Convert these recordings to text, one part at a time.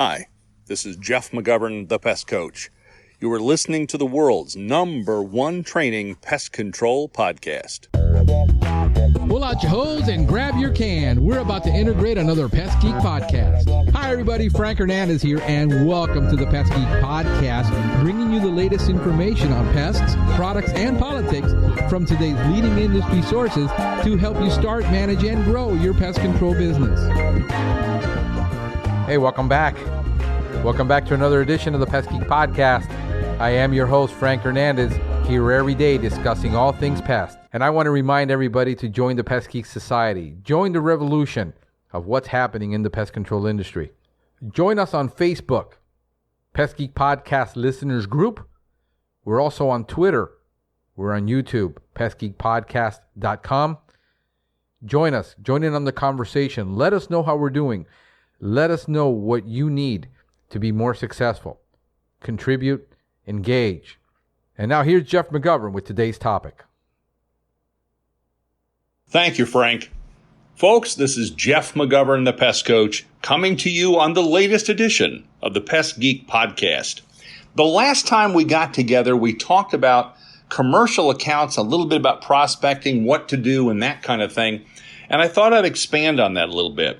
Hi, this is Jeff McGovern, the Pest Coach. You are listening to the world's #1 training pest control podcast. Pull out your hose and grab your can. We're about to integrate another Pest Geek podcast. Hi, everybody. Frank Hernandez here, and welcome to the Pest Geek podcast, bringing you the latest information on pests, products, and politics from today's leading industry sources to help you start, manage, and grow your pest control business. Hey, welcome back. Welcome back to another edition of the Pest Geek podcast. I am your host, Frank Hernandez, here every day discussing all things pest. And I want to remind everybody to join the Pest Geek Society. Join the revolution of what's happening in the pest control industry. Join us on Facebook, Pest Geek Podcast Listeners Group. We're also on Twitter. We're on YouTube, pestgeekpodcast.com. Join us. Join in on the conversation. Let us know how we're doing. Let us know what you need to be more successful. Contribute, engage. And now here's Jeff McGovern with today's topic. Thank you, Frank. Folks, this is Jeff McGovern, the Pest Coach, coming to you on the latest edition of the Pest Geek podcast. The last time we got together, we talked about commercial accounts, a little bit about prospecting, what to do, and that kind of thing. And I thought I'd expand on that a little bit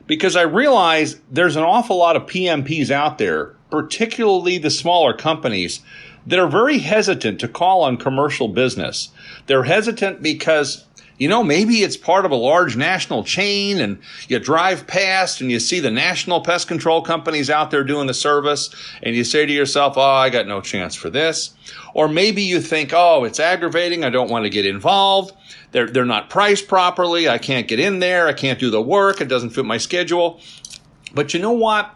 because I realize there's an awful lot of PMPs out there, particularly the smaller companies, that are very hesitant to call on commercial business. They're hesitant because, maybe it's part of a large national chain and you drive past and you see the national pest control companies out there doing the service and you say to yourself, I got no chance for this. Or maybe you think, it's aggravating. I don't want to get involved. They're not priced properly. I can't get in there. I can't do the work. It doesn't fit my schedule. But you know what?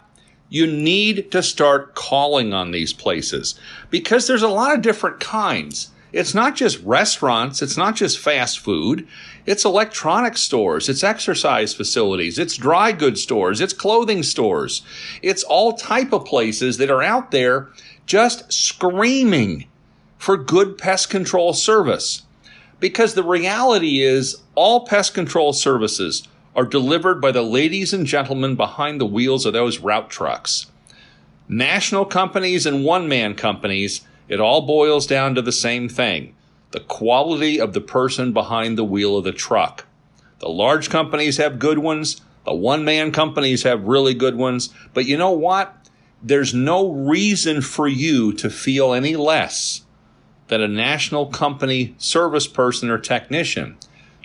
You need to start calling on these places because there's a lot of different kinds. It's not just restaurants. It's not just fast food. It's electronic stores. It's exercise facilities. It's dry goods stores. It's clothing stores. It's all type of places that are out there just screaming for good pest control service. Because the reality is all pest control services are delivered by the ladies and gentlemen behind the wheels of those route trucks. National companies and one-man companies, it all boils down to the same thing, the quality of the person behind the wheel of the truck. The large companies have good ones. The one-man companies have really good ones. But you know what? There's no reason for you to feel any less than a national company service person or technician.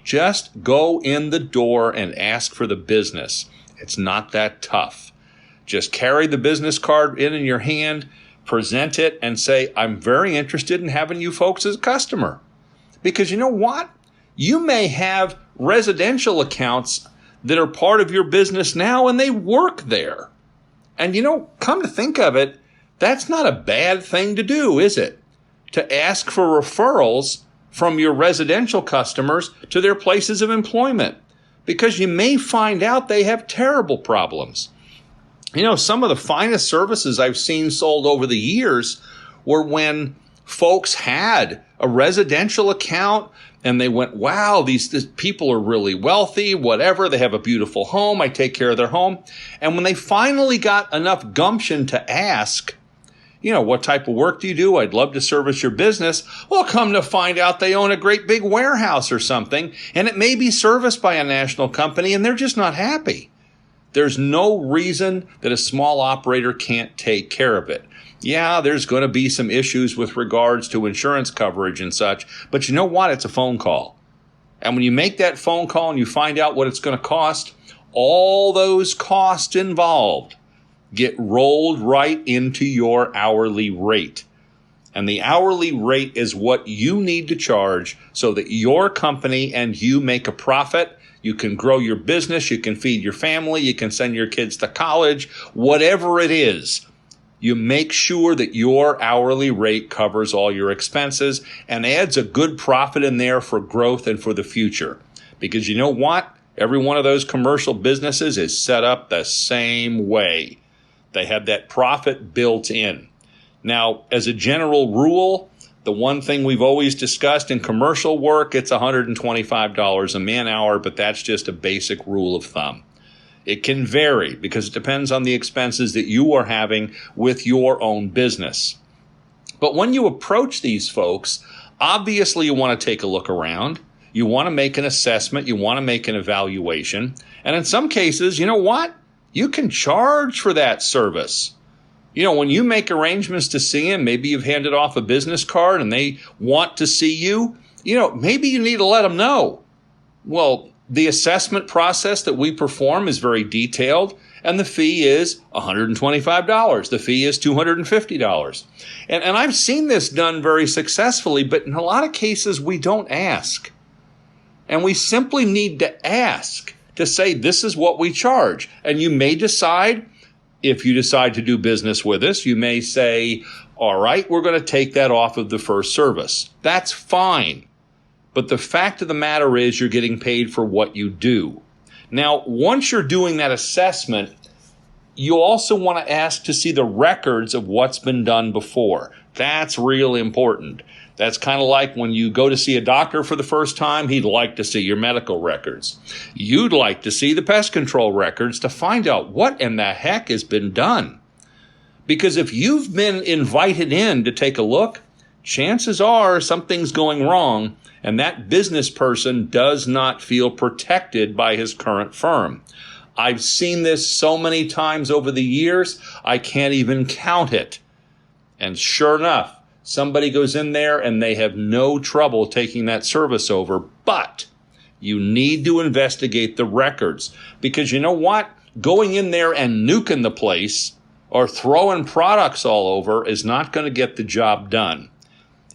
Just go in the door and ask for the business. It's not that tough. Just carry the business card in your hand, present it, and say, I'm very interested in having you folks as a customer. Because you know what? You may have residential accounts that are part of your business now and they work there. And come to think of it, that's not a bad thing to do, is it? To ask for referrals from your residential customers to their places of employment, because you may find out they have terrible problems. Some of the finest services I've seen sold over the years were when folks had a residential account and they went, wow, these people are really wealthy, whatever. They have a beautiful home. I take care of their home. And when they finally got enough gumption to ask, what type of work do you do? I'd love to service your business. Well, come to find out they own a great big warehouse or something, and it may be serviced by a national company, and they're just not happy. There's no reason that a small operator can't take care of it. Yeah, there's going to be some issues with regards to insurance coverage and such, but you know what? It's a phone call. And when you make that phone call and you find out what it's going to cost, all those costs involved get rolled right into your hourly rate. And the hourly rate is what you need to charge so that your company and you make a profit. You can grow your business. You can feed your family. You can send your kids to college. Whatever it is, you make sure that your hourly rate covers all your expenses and adds a good profit in there for growth and for the future. Because you know what? Every one of those commercial businesses is set up the same way. They have that profit built in. Now, as a general rule, the one thing we've always discussed in commercial work, it's $125 a man hour, but that's just a basic rule of thumb. It can vary because it depends on the expenses that you are having with your own business. But when you approach these folks, obviously you want to take a look around. You want to make an assessment. You want to make an evaluation. And in some cases, you know what? You can charge for that service. You know, when you make arrangements to see them, maybe you've handed off a business card and they want to see you, you know, maybe you need to let them know. Well, the assessment process that we perform is very detailed, and the fee is $125. The fee is $250. And I've seen this done very successfully, but in a lot of cases, we don't ask. And we simply need to ask to say, this is what we charge. And you may decide, if you decide to do business with us, you may say, all right, we're going to take that off of the first service. That's fine. But the fact of the matter is you're getting paid for what you do. Now, once you're doing that assessment, you also want to ask to see the records of what's been done before. That's really important. That's kind of like when you go to see a doctor for the first time, he'd like to see your medical records. You'd like to see the pest control records to find out what in the heck has been done. Because if you've been invited in to take a look, chances are something's going wrong, and that business person does not feel protected by his current firm. I've seen this so many times over the years, I can't even count it. And sure enough, somebody goes in there and they have no trouble taking that service over. But you need to investigate the records, because you know what? Going in there and nuking the place or throwing products all over is not going to get the job done.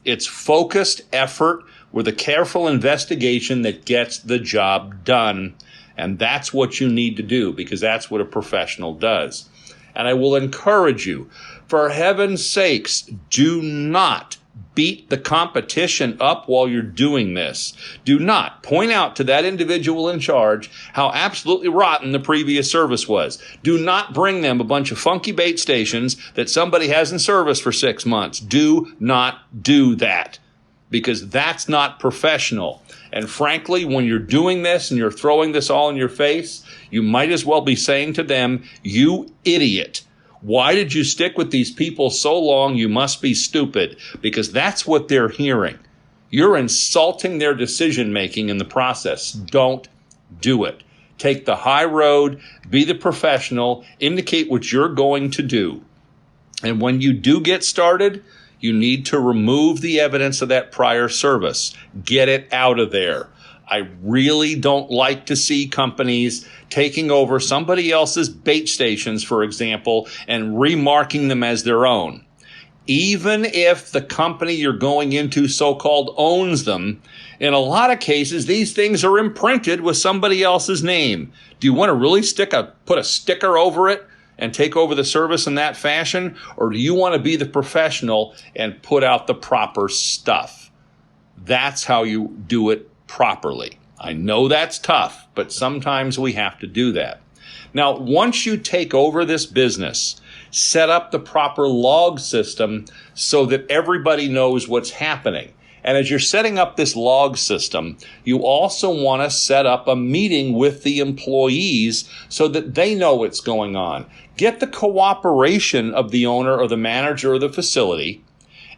It's focused effort with a careful investigation that gets the job done. And that's what you need to do, because that's what a professional does. And I will encourage you, for heaven's sakes, do not beat the competition up while you're doing this. Do not point out to that individual in charge how absolutely rotten the previous service was. Do not bring them a bunch of funky bait stations that somebody has in service for 6 months. Do not do that, because that's not professional. And frankly, when you're doing this and you're throwing this all in your face, you might as well be saying to them, you idiot. Why did you stick with these people so long? You must be stupid, because that's what they're hearing. You're insulting their decision-making in the process. Don't do it. Take the high road, be the professional, indicate what you're going to do. And when you do get started, you need to remove the evidence of that prior service. Get it out of there. I really don't like to see companies taking over somebody else's bait stations, for example, and remarking them as their own. Even if the company you're going into so-called owns them, in a lot of cases, these things are imprinted with somebody else's name. Do you want to really put a sticker over it and take over the service in that fashion? Or do you want to be the professional and put out the proper stuff? That's how you do it properly. I know that's tough, but sometimes we have to do that. Now, once you take over this business, set up the proper log system so that everybody knows what's happening. And as you're setting up this log system, you also want to set up a meeting with the employees so that they know what's going on. Get the cooperation of the owner or the manager of the facility,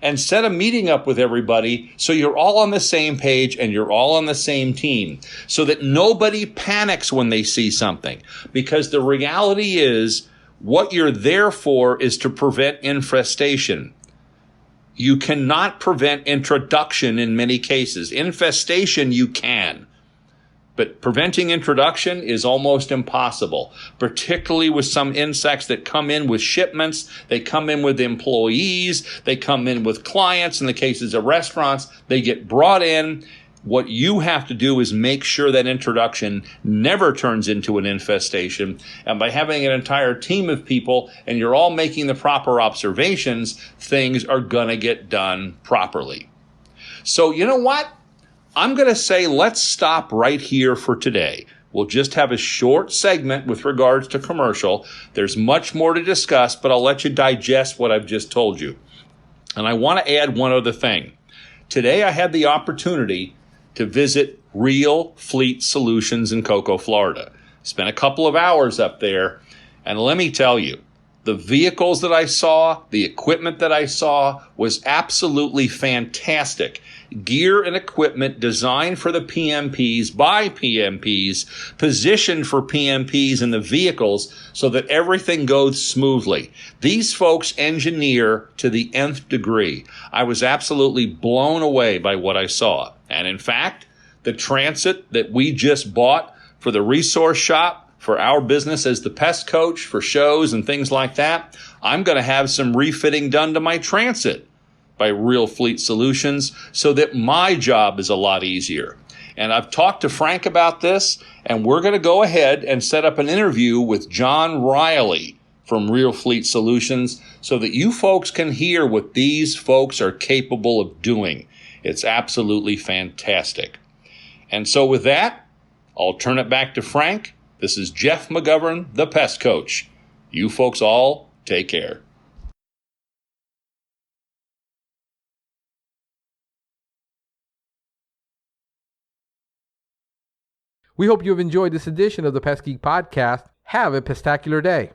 and set a meeting up with everybody so you're all on the same page and you're all on the same team, so that nobody panics when they see something. Because the reality is, what you're there for is to prevent infestation. You cannot prevent introduction in many cases. Infestation you can. But preventing introduction is almost impossible, particularly with some insects that come in with shipments. They come in with employees. They come in with clients. In the cases of restaurants, they get brought in. What you have to do is make sure that introduction never turns into an infestation. And by having an entire team of people and you're all making the proper observations, things are going to get done properly. So you know what? I'm going to say let's stop right here for today. We'll just have a short segment with regards to commercial. There's much more to discuss, but I'll let you digest what I've just told you. And I want to add one other thing. Today I had the opportunity to visit Real Fleet Solutions in Cocoa, Florida. Spent a couple of hours up there, and let me tell you, the vehicles that I saw, the equipment that I saw was absolutely fantastic. Gear and equipment designed for the PMPs by PMPs, positioned for PMPs in the vehicles so that everything goes smoothly. These folks engineer to the nth degree. I was absolutely blown away by what I saw. And in fact, the Transit that we just bought for the resource shop, for our business as the pest coach, for shows and things like that, I'm going to have some refitting done to my Transit by Real Fleet Solutions so that my job is a lot easier. And I've talked to Frank about this, and we're going to go ahead and set up an interview with John Riley from Real Fleet Solutions so that you folks can hear what these folks are capable of doing. It's absolutely fantastic. And so with that, I'll turn it back to Frank. This is Jeff McGovern, the Pest Coach. You folks all take care. We hope you have enjoyed this edition of the Pest Geek Podcast. Have a pestacular day.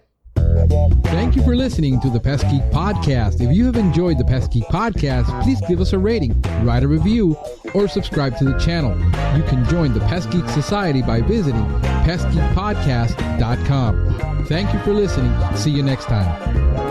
Thank you for listening to the Pest Geek Podcast. If you have enjoyed the Pest Geek Podcast, please give us a rating, write a review, or subscribe to the channel. You can join the Pest Geek Society by visiting pestgeekpodcast.com. Thank you for listening. See you next time.